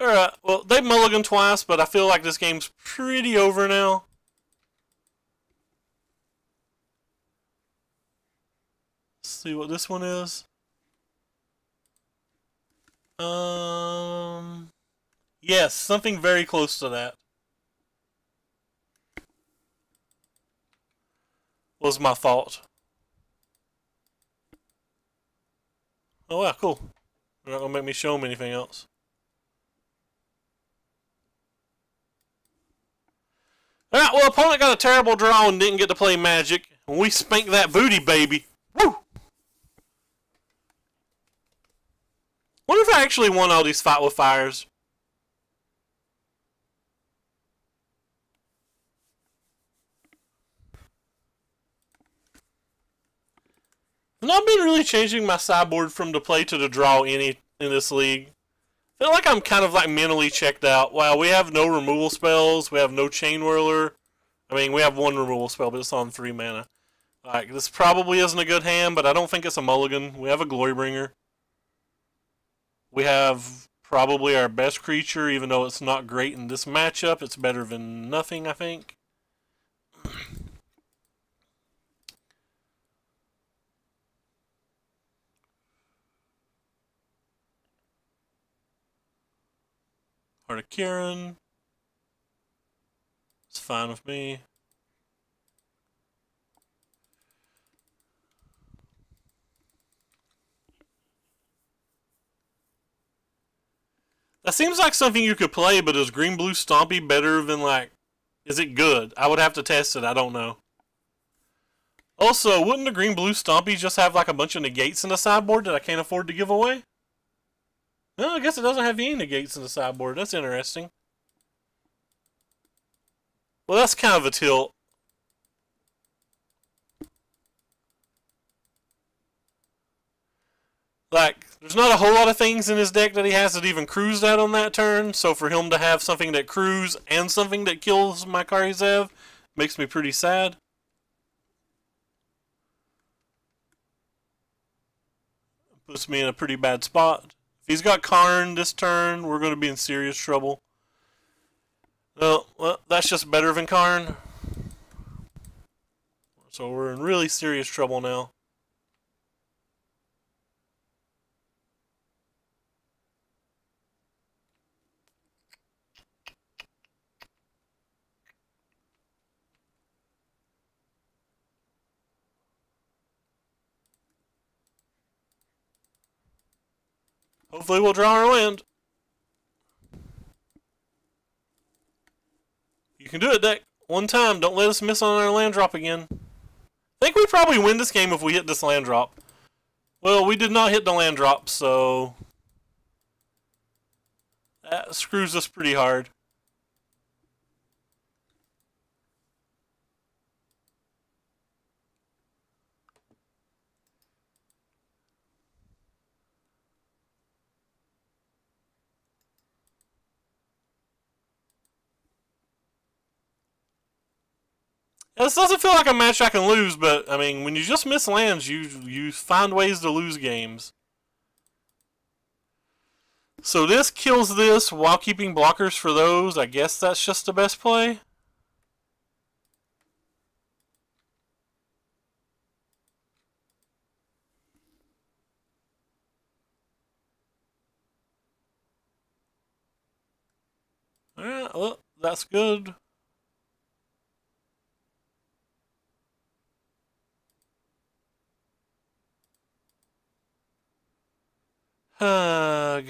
Alright, well, they mulliganed twice, but I feel like this game's pretty over now. Let's see what this one is. Yes, something very close to that. Was my fault. Oh wow, cool. They're not gonna make me show them anything else. Alright, well, opponent got a terrible draw and didn't get to play Magic. And we spanked that booty, baby. Woo! Wonder if I actually won all these Fight with Fires. I've not been really changing my sideboard from the play to the draw any in this league. I feel like I'm kind of like mentally checked out. Wow, we have no removal spells. We have no Chainwhirler. I mean, we have one removal spell, but it's on 3 mana. Like, this probably isn't a good hand, but I don't think it's a mulligan. We have a Glorybringer. We have probably our best creature, even though it's not great in this matchup. It's better than nothing, I think. Heart of Kieran. It's fine with me. That seems like something you could play, but is Green Blue Stompy better than, like, is it good? I would have to test it, I don't know. Also, wouldn't the Green Blue Stompy just have like a bunch of negates in the sideboard that I can't afford to give away? No, I guess it doesn't have any negates in the sideboard. That's interesting. Well, that's kind of a tilt. Like, there's not a whole lot of things in his deck that he has that even cruise that on that turn, so for him to have something that cruise and something that kills my Karizev makes me pretty sad. Puts me in a pretty bad spot. If he's got Karn this turn, we're going to be in serious trouble. No, well, that's just better than Karn. So we're in really serious trouble now. Hopefully we'll draw our land. You can do it, deck. One time. Don't let us miss on our land drop again. I think we probably win this game if we hit this land drop. Well, we did not hit the land drop, so that screws us pretty hard. This doesn't feel like a match I can lose, but I mean, when you just miss lands, you find ways to lose games. So this kills this while keeping blockers for those. I guess that's just the best play. Alright, well, that's good. Hug.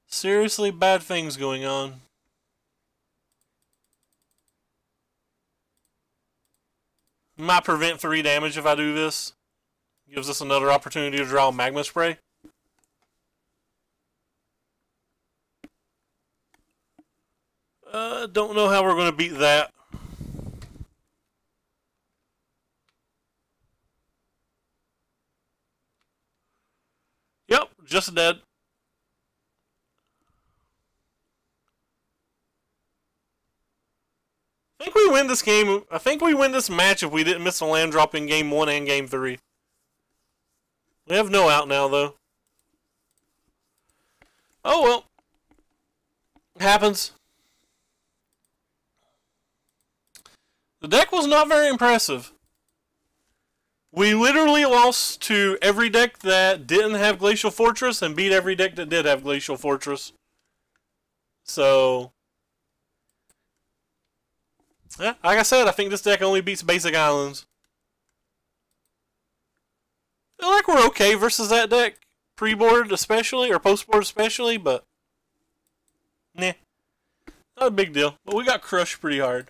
Seriously bad things going on. Might prevent 3 damage if I do this. Gives us another opportunity to draw Magma Spray. Don't know how we're going to beat that. Yep, just dead. I think we win this game. I think we win this match if we didn't miss a land drop in game 1 and game 3. We have no out now, though. Oh, well. It happens. The deck was not very impressive. We literally lost to every deck that didn't have Glacial Fortress and beat every deck that did have Glacial Fortress. So, yeah, like I said, I think this deck only beats basic islands. I feel like we're okay versus that deck. Pre-board especially, or post-board especially, but nah. Not a big deal. But we got crushed pretty hard.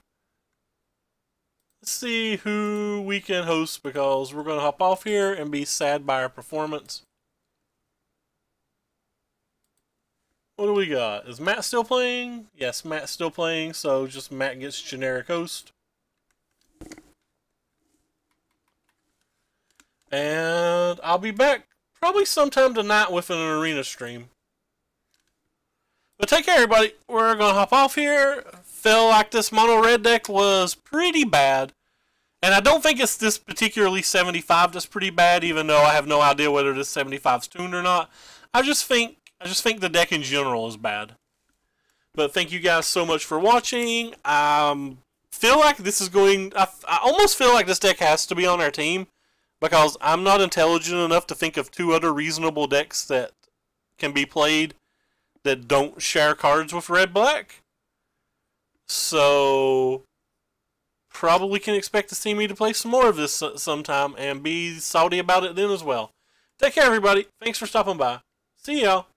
Let's see who we can host because we're going to hop off here and be sad by our performance. What do we got? Is Matt still playing? Yes, Matt's still playing, so just Matt gets generic host. And I'll be back probably sometime tonight with an arena stream. But take care, everybody. We're going to hop off here. Felt like this mono red deck was pretty bad. And I don't think it's this particularly 75 that's pretty bad, even though I have no idea whether this 75's tuned or not. I just think the deck in general is bad. But thank you guys so much for watching. Feel like this is going... I almost feel like this deck has to be on our team, because I'm not intelligent enough to think of 2 other reasonable decks that can be played that don't share cards with red-black. So, probably can expect to see me to play some more of this sometime and be salty about it then as well. Take care, everybody. Thanks for stopping by. See y'all.